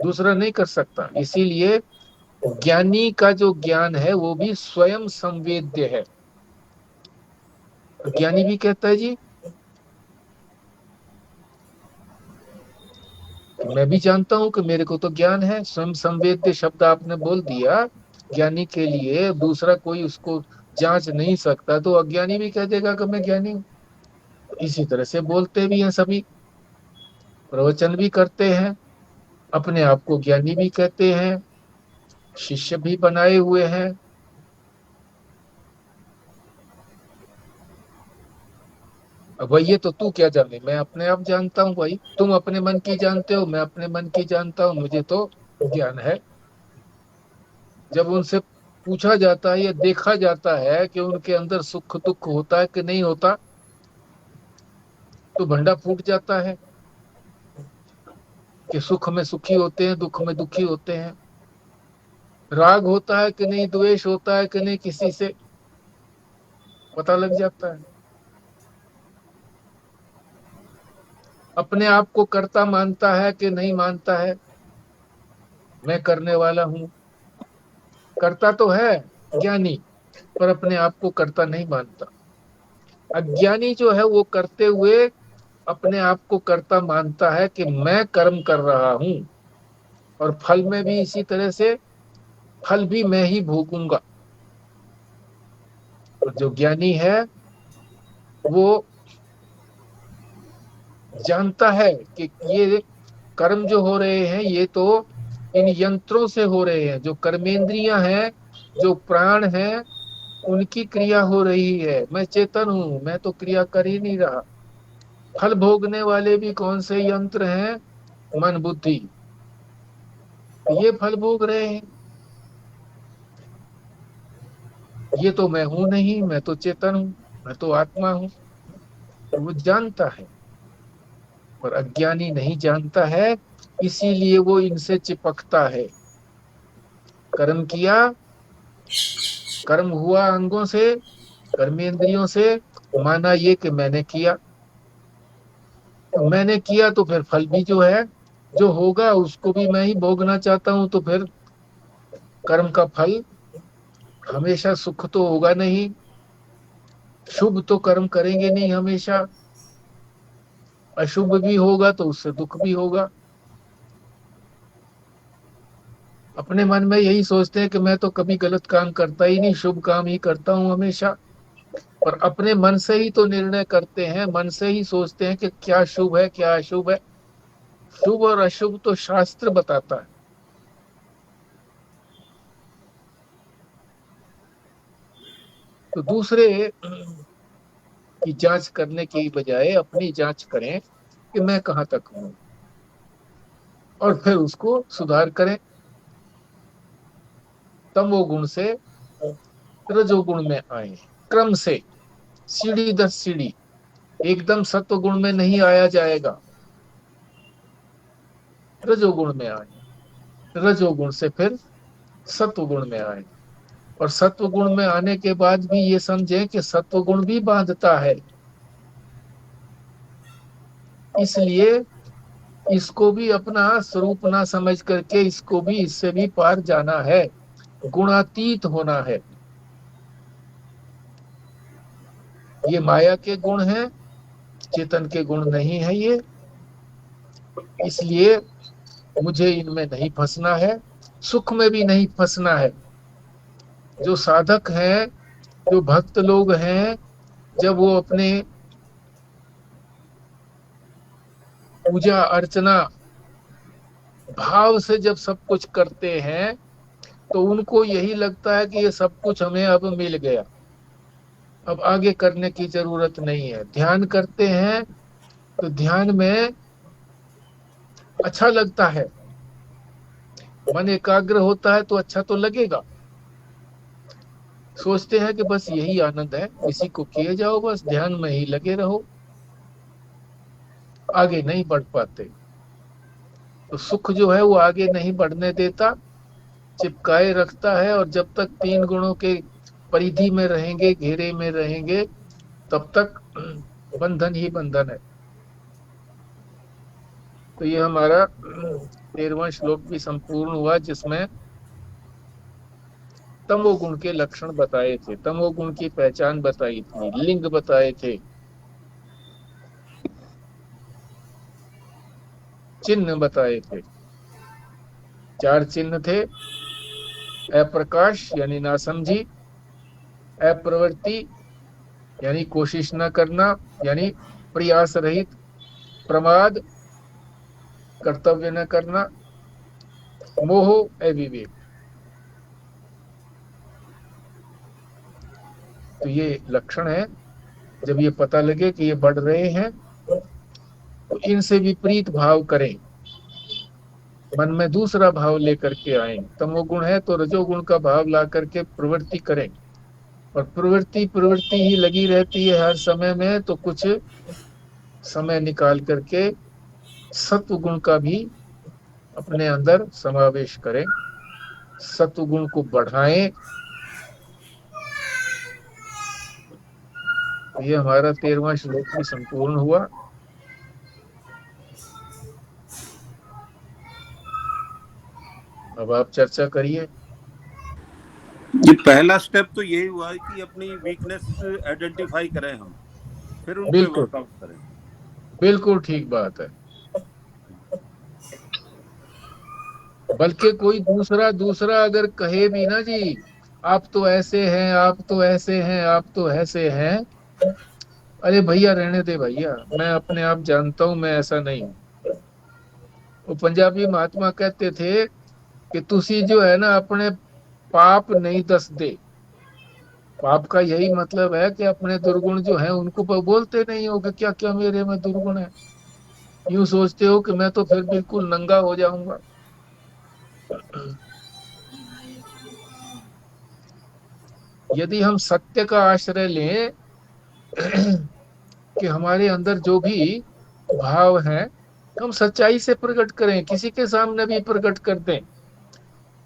दूसरा नहीं कर सकता। इसीलिए ज्ञानी का जो ज्ञान है वो भी स्वयं संवेद्य है। ज्ञानी भी कहता है जी मैं भी जानता हूं कि मेरे को तो ज्ञान है। स्वयं संवेद्य शब्द आपने बोल दिया ज्ञानी के लिए, दूसरा कोई उसको जांच नहीं सकता, तो अज्ञानी भी कह देगा कि मैं ज्ञानी हूं। इसी तरह से बोलते भी हैं सभी, प्रवचन भी करते हैं, अपने आप को ज्ञानी भी कहते हैं, शिष्य भी बनाए हुए हैं। अब भाई ये तो तू क्या जाने, मैं अपने आप जानता हूँ भाई, तुम अपने मन की जानते हो, मैं अपने मन की जानता हूँ, मुझे तो ज्ञान है। जब उनसे पूछा जाता है या देखा जाता है कि उनके अंदर सुख दुख होता है कि नहीं होता, तो भंडा फूट जाता है कि सुख में सुखी होते हैं, दुख में दुखी होते हैं। राग होता है कि नहीं, द्वेष होता है कि नहीं, किसी से पता लग जाता है। अपने आप को कर्ता मानता है कि नहीं मानता है, मैं करने वाला हूं। कर्ता तो है ज्ञानी, पर अपने आप को कर्ता नहीं मानता। अज्ञानी जो है वो करते हुए अपने आप को कर्ता मानता है कि मैं कर्म कर रहा हूं, और फल में भी इसी तरह से, फल भी मैं ही भोगूंगा। और जो ज्ञानी है वो जानता है कि ये कर्म जो हो रहे हैं ये तो इन यंत्रों से हो रहे हैं, जो कर्मेंद्रियां हैं, जो प्राण हैं, उनकी क्रिया हो रही है। मैं चेतन हूं, मैं तो क्रिया कर ही नहीं रहा। फल भोगने वाले भी कौन से यंत्र हैं? मन बुद्धि, ये फल भोग रहे हैं। ये तो मैं हूं नहीं, मैं तो चेतन हूं, मैं तो आत्मा हूं। तो वो जानता है, पर अज्ञानी नहीं जानता है, इसीलिए वो इनसे चिपकता है। कर्म किया, कर्म हुआ अंगों से, कर्मेंद्रियों से, माना ये कि मैंने किया। तो मैंने किया तो फिर फल भी जो है, जो होगा उसको भी मैं ही भोगना चाहता हूं। तो फिर कर्म का फल हमेशा सुख तो होगा नहीं, शुभ तो कर्म करेंगे नहीं हमेशा, अशुभ भी होगा तो उससे दुख भी होगा। अपने मन में यही सोचते हैं कि मैं तो कभी गलत काम करता ही नहीं, शुभ काम ही करता हूं हमेशा। और अपने मन से ही तो निर्णय करते हैं, मन से ही सोचते हैं कि क्या शुभ है क्या अशुभ है। शुभ और अशुभ तो शास्त्र बताता है। तो दूसरे की जांच करने की बजाय अपनी जांच करें कि मैं कहां तक हूं, और फिर उसको सुधार करें। तमोगुण से रजोगुण में आए, क्रम से, सीढ़ी दर सीढ़ी। एकदम सत्वगुण में नहीं आया जाएगा, रजोगुण में आए, रजोगुण से फिर सत्वगुण में आए। और सत्वगुण में आने के बाद भी ये समझें कि सत्वगुण भी बांधता है, इसलिए इसको भी अपना स्वरूप ना समझ करके इसको भी, इससे भी पार जाना है, गुणातीत होना है। ये माया के गुण हैं, चेतन के गुण नहीं है ये। इसलिए मुझे इनमें नहीं फंसना है, सुख में भी नहीं फंसना है। जो साधक हैं, जो भक्त लोग हैं, जब वो अपने पूजा अर्चना भाव से जब सब कुछ करते हैं तो उनको यही लगता है कि ये सब कुछ हमें अब मिल गया, अब आगे करने की जरूरत नहीं है। ध्यान करते हैं तो ध्यान में अच्छा लगता है, मन एकाग्र होता है तो अच्छा तो लगेगा। सोचते हैं कि बस यही आनंद है, इसी को किए जाओ, बस ध्यान में ही लगे रहो, आगे नहीं बढ़ पाते। तो सुख जो है वो आगे नहीं बढ़ने देता, चिपकाए रखता है। और जब तक 3 गुणों के परिधि में रहेंगे, घेरे में रहेंगे, तब तक बंधन ही बंधन है। तो ये हमारा 13वां श्लोक भी संपूर्ण हुआ, जिसमें तमोगुण के लक्षण बताए थे, तमोगुण की पहचान बताई थी, लिंग बताए थे, चिन्ह बताए थे। 4 चिन्ह थे: अप्रकाश यानी नासमझी, अप्रवृत्ति यानी कोशिश न करना, यानी प्रयास रहित, प्रमाद कर्तव्य न करना, मोह अविवेक। तो ये लक्षण है। जब ये पता लगे कि ये बढ़ रहे हैं तो इनसे विपरीत भाव करें, मन में दूसरा भाव लेकर के आए। तमोगुण है तो रजोगुण का भाव ला करके प्रवृत्ति करें, और प्रवृत्ति ही लगी रहती है हर समय में। तो कुछ समय निकाल करके सत्व गुण का भी अपने अंदर समावेश करें, सत्व गुण को बढ़ाएं। ये हमारा 13वां श्लोक भी संपूर्ण हुआ। अब आप चर्चा करिए। ये पहला स्टेप तो यही हुआ है कि अपनी वीकनेस आइडेंटिफाई करें हम, फिर उन पे बिल्कुल वर्कआउट करें। बिल्कुल ठीक बात है। बल्कि कोई दूसरा अगर कहे भी ना, जी आप तो ऐसे हैं, आप तो ऐसे हैं, आप तो ऐसे हैं, अरे भैया रहने दे भैया, मैं अपने आप जानता हूं मैं ऐसा नहीं हूं। वो पंजाबी महात्मा कहते थे कि तुसी जो है ना अपने पाप नहीं दस दे। पाप का यही मतलब है कि अपने दुर्गुण जो है उनको बोलते नहीं हो कि क्या क्या मेरे में दुर्गुण है। यूं सोचते हो कि मैं तो फिर बिल्कुल नंगा हो जाऊंगा। यदि हम सत्य का आश्रय लें कि हमारे अंदर जो भी भाव है हम सच्चाई से प्रकट करें, किसी के सामने भी प्रकट कर दें,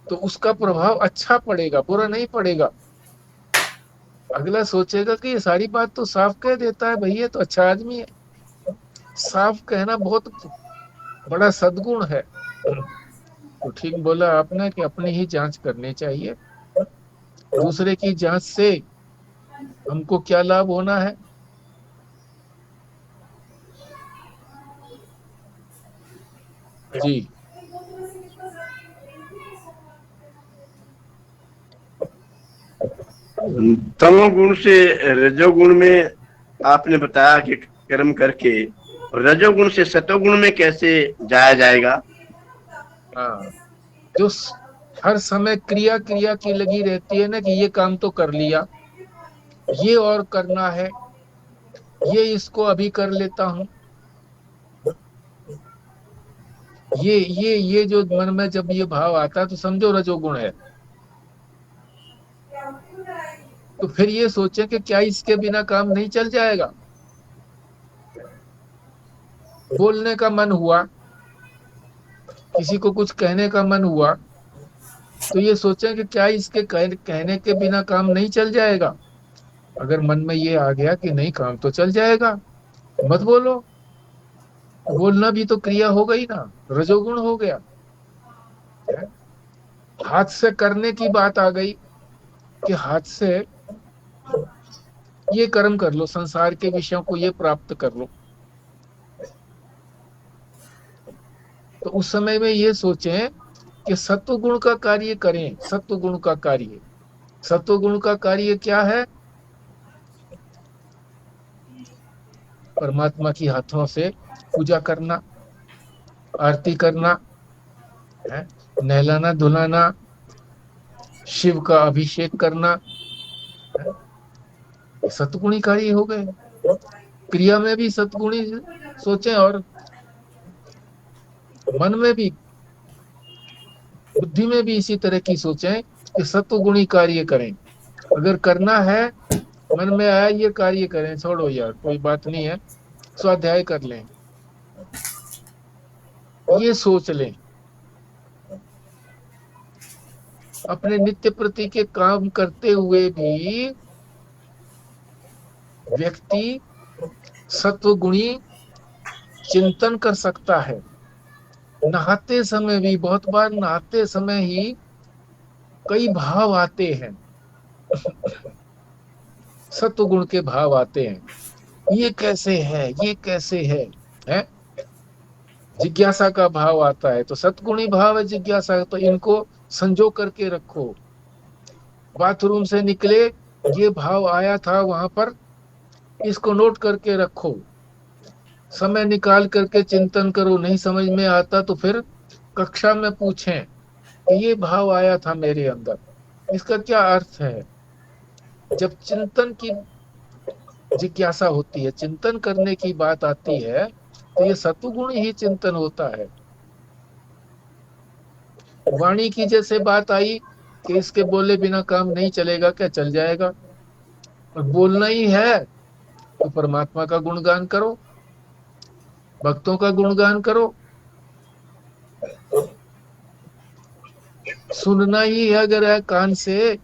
तो उसका प्रभाव अच्छा पड़ेगा, बुरा नहीं पड़ेगा। अगला सोचेगा कि ये सारी बात तो साफ कह देता है, भैया तो अच्छा आदमी है। साफ कहना बहुत बड़ा सद्गुण है। तो ठीक बोला आपने कि अपनी ही जांच करनी चाहिए, दूसरे की जांच से हमको क्या लाभ होना है। जी तमोगुण से रजोगुण में आपने बताया कि कर्म करके, रजोगुण से सतोगुण में कैसे जाया जाएगा? हाँ, जो हर समय क्रिया की लगी रहती है ना कि ये काम तो कर लिया, ये और करना है, इसको अभी कर लेता हूं, ये जो मन में जब ये भाव आता है तो समझो रजोगुण है। तो फिर ये सोचें कि क्या इसके बिना काम नहीं चल जाएगा। बोलने का मन हुआ, किसी को कुछ कहने का मन हुआ, तो ये सोचें कि क्या इसके कहने के बिना काम नहीं चल जाएगा। अगर मन में ये आ गया कि नहीं काम तो चल जाएगा, मत बोलो। बोलना भी तो क्रिया हो गई ना, रजोगुण हो गया। हाथ से करने की बात आ गई कि हाथ से ये कर्म कर लो, संसार के विषयों को ये प्राप्त कर लो। तो उस समय में ये सोचें कि सत्व गुण का कार्य करें। सत्व गुण का कार्य, सत्व गुण का कार्य क्या है? परमात्मा की हाथों से पूजा करना, आरती करना, है, नहलाना धुलाना, शिव का अभिषेक करना, है, ये सतगुणी कार्य हो गए। क्रिया में भी सतगुणी सोचें और मन में भी, बुद्धि में भी इसी तरह की सोचें कि सत्वगुणी कार्य करें। अगर करना है, मन में आया ये कार्य करें, छोड़ो यार कोई बात नहीं है, स्वाध्याय कर लें, ये सोच लें। अपने नित्य प्रति के काम करते हुए भी व्यक्ति सत्वगुणी चिंतन कर सकता है। नहाते समय भी, बहुत बार नहाते समय ही कई भाव आते हैं, सत्वगुण के भाव आते हैं। ये कैसे है, ये कैसे है? जिज्ञासा का भाव आता है, तो सत्गुणी भाव है जिज्ञासा, तो इनको संजो करके रखो। बाथरूम से निकले, ये भाव आया था वहां पर, इसको नोट करके रखो। समय निकाल करके चिंतन करो, नहीं समझ में आता तो फिर कक्षा में पूछें कि ये भाव आया था मेरे अंदर, इसका क्या अर्थ है। जब चिंतन की जिज्ञासा होती है, चिंतन करने की बात आती है, तो ये सत्वगुण ही चिंतन होता है। वाणी की जैसे बात आई कि इसके बोले बिना काम नहीं चलेगा, क्या चल जाएगा। और बोलना ही है तो परमात्मा का गुणगान करो, भक्तों का गुणगान करो। सुनना ही है अगर है कान से,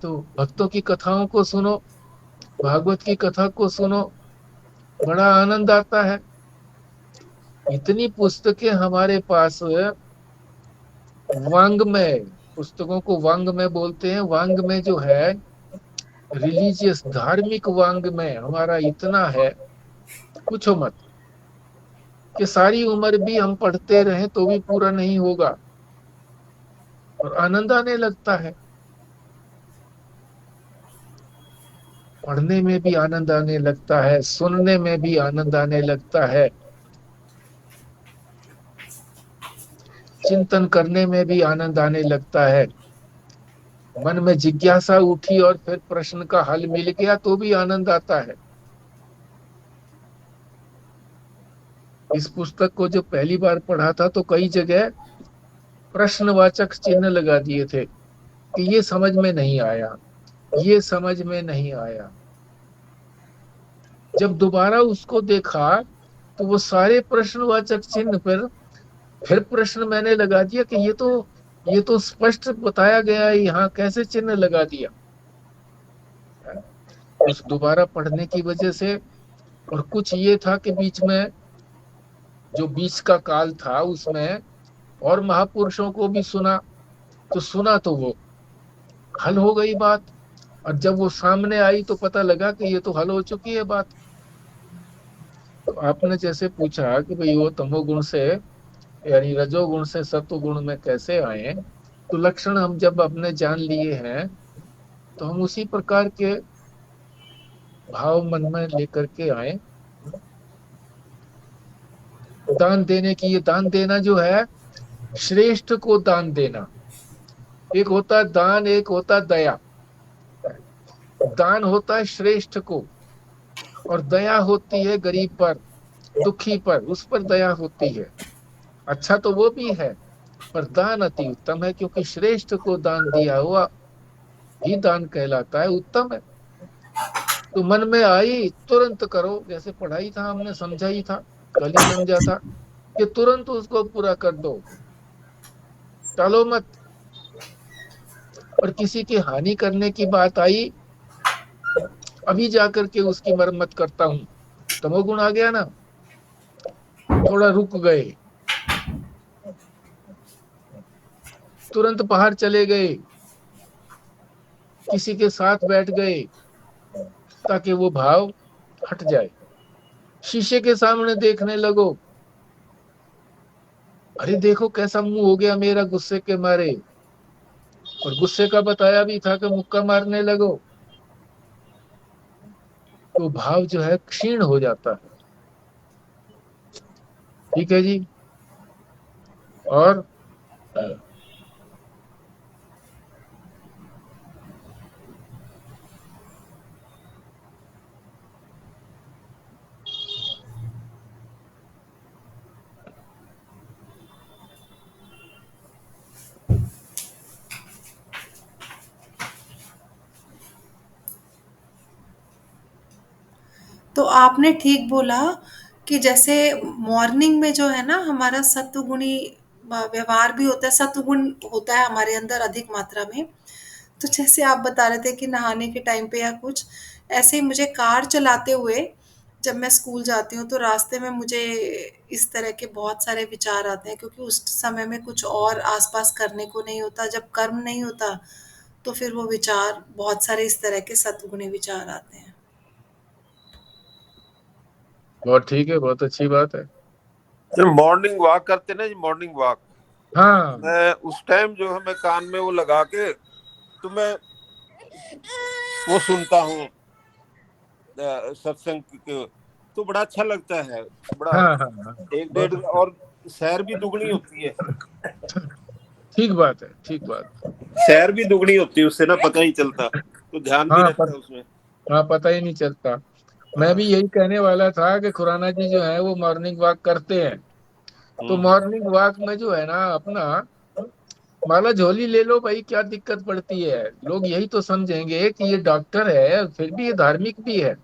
तो भक्तों की कथाओं को सुनो, भागवत की कथा को सुनो, बड़ा आनंद आता है। इतनी पुस्तकें हमारे पास, वांग्मय, पुस्तकों को वांग्मय बोलते हैं। वांग्मय जो है, रिलीजियस, धार्मिक वांग्मय हमारा इतना है, पूछो मत, कि सारी उम्र भी हम पढ़ते रहें तो भी पूरा नहीं होगा, और आनंद आने लगता है। पढ़ने में भी आनंद आने लगता है, सुनने में भी आनंद आने लगता है, चिंतन करने में भी आनंद आने लगता है। मन में जिज्ञासा उठी और फिर प्रश्न का हल मिल गया तो भी आनंद आता है। इस पुस्तक को जब पहली बार पढ़ा था तो कई जगह प्रश्नवाचक चिन्ह लगा दिए थे कि ये समझ में नहीं आया, ये समझ में नहीं आया। जब दोबारा उसको देखा तो वो सारे प्रश्नवाचक चिन्ह पर फिर प्रश्न मैंने लगा दिया कि ये तो स्पष्ट बताया गया है, यहाँ कैसे चिन्ह लगा दिया। उस दोबारा पढ़ने की वजह से, और कुछ ये था कि बीच में जो बीच का काल था उसमें और महापुरुषों को भी सुना तो वो हल हो गई बात। और जब वो सामने आई तो पता लगा कि ये तो हल हो चुकी है बात। तो आपने जैसे पूछा कि भाई वो तमोगुण से यानी रजोगुण से सत्वगुण में कैसे आए, तो लक्षण हम जब अपने जान लिए हैं तो हम उसी प्रकार के भाव मन में लेकर के आए। दान देने की, ये दान देना जो है, श्रेष्ठ को दान देना। एक होता है दान, एक होता है दया। दान होता है श्रेष्ठ को, और दया होती है गरीब पर, दुखी पर, उस पर दया होती है। अच्छा तो वो भी है, पर दान अति उत्तम है, क्योंकि श्रेष्ठ को दान दिया हुआ ही दान कहलाता है, उत्तम है। तो मन में आई तुरंत करो, जैसे पढ़ाई था हमने समझा ही था, कल ही समझा था कि तुरंत उसको पूरा कर दो, टालो मत। और किसी की हानि करने की बात आई, अभी जाकर के उसकी मरम्मत करता हूं, तमोगुण आ गया ना, थोड़ा रुक गए, तुरंत बाहर चले गए, किसी के साथ बैठ गए ताकि वो भाव हट जाए। शीशे के सामने देखने लगो, अरे देखो कैसा मुंह हो गया मेरा गुस्से के मारे, और गुस्से का बताया भी था कि मुक्का मारने लगो, तो भाव जो है क्षीण हो जाता है। ठीक है जी। और तो आपने ठीक बोला कि जैसे मॉर्निंग में जो है ना हमारा सत्वगुणी व्यवहार भी होता है, सत्वगुण होता है हमारे अंदर अधिक मात्रा में। तो जैसे आप बता रहे थे कि नहाने के टाइम पे या कुछ, ऐसे ही मुझे कार चलाते हुए जब मैं स्कूल जाती हूँ तो रास्ते में मुझे इस तरह के बहुत सारे विचार आते हैं, क्योंकि उस समय में कुछ और आसपास करने को नहीं होता, जब कर्म नहीं होता तो फिर वो विचार बहुत सारे इस तरह के सत्वगुणी विचार आते हैं। बहुत ठीक है, बहुत अच्छी बात है। जब मॉर्निंग वॉक करते ना जी, मॉर्निंग वॉक, हाँ मैं उस टाइम जो है मैं कान में वो लगा के तो मैं वो सुनता हूँ सत्संग के, तो बड़ा अच्छा लगता है, बड़ा हाँ हाँ हाँ, एक बहुत डेढ़ अच्छा। और सैर भी दुगनी होती है। ठीक बात है, ठीक बात। सैर भी दुगनी होती है उससे ना, पता ही चलता, तो ध्यान भी हाँ रहता है उसमें। हाँ, पता ही नहीं चलता। मैं हाँ। भी यही कहने वाला था कि खुराना जी जो है वो मॉर्निंग वॉक करते हैं। तो हम्म। मॉर्निंग वॉक में जो है ना अपना माला झोली ले लो भाई, क्या दिक्कत पड़ती है। लोग यही तो समझेंगे कि ये डॉक्टर है फिर भी ये धार्मिक भी है,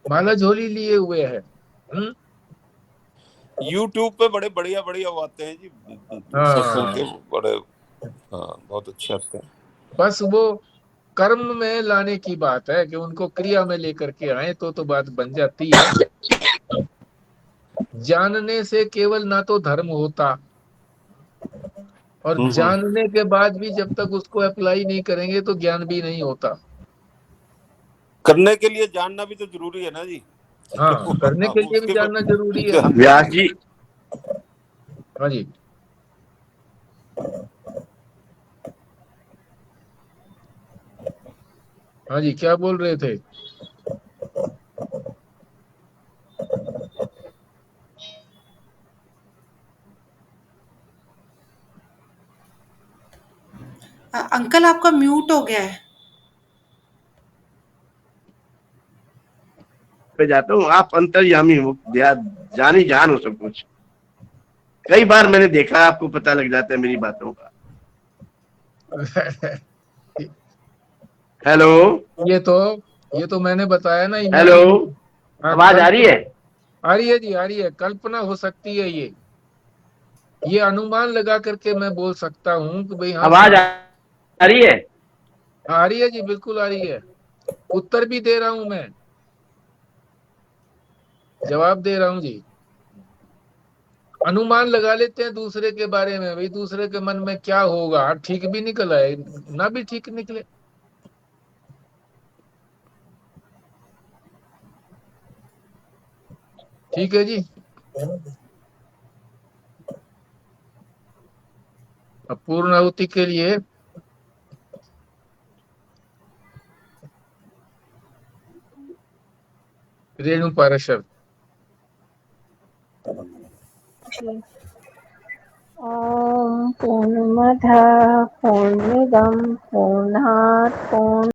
माला झोली लिए हुए है। यूट्यूब पे बड़े बढ़िया बढ़िया वो आते हैं जी, सत्संग के हाँ, बड़े, हाँ बहुत अच्छे आते हैं। बस वो कर्म में लाने की बात है कि उनको क्रिया में लेकर के आए तो बात बन जाती है। जानने से केवल ना तो धर्म होता, और हम्म। जानने के बाद भी जब तक उसको अप्लाई नहीं करेंगे तो ज्ञान भी नहीं होता। करने के लिए जानना भी तो जरूरी है ना जी। हाँ, करने के लिए भी उसके जानना जरूरी है। ज्ञान व्यास नहीं। जी, हाँ जी। हाँ जी, क्या बोल रहे थे? अंकल आपका म्यूट हो गया है। पे जाता हूँ, आप अंतर्यामी हो, जानी जान हो सब कुछ। कई बार मैंने देखा, आपको पता लग जाता है मेरी बातों का। हेलो ये तो ये तो मैंने बताया ना, हेलो, इमेजिन। हाँ, आवाज आ रही है? आ रही है जी, आ रही है। कल्पना हो सकती है ये अनुमान लगा करके मैं बोल सकता हूँ कि भाई हाँ आवाज आ रही है? आ रही है जी, बिल्कुल आ रही है। उत्तर भी दे रहा हूं मैं, जवाब दे रहा हूं जी। अनुमान लगा लेते हैं दूसरे के बारे में, भाई दूसरे के मन में क्या होगा, ठीक भी निकल आए ना भी ठीक निकले। ठीक है जी। अब पूर्ण आहुति के लिए रेणु पाराशर। ॐ पूर्णमदः पूर्णमिदं पूर्णात् पूर्ण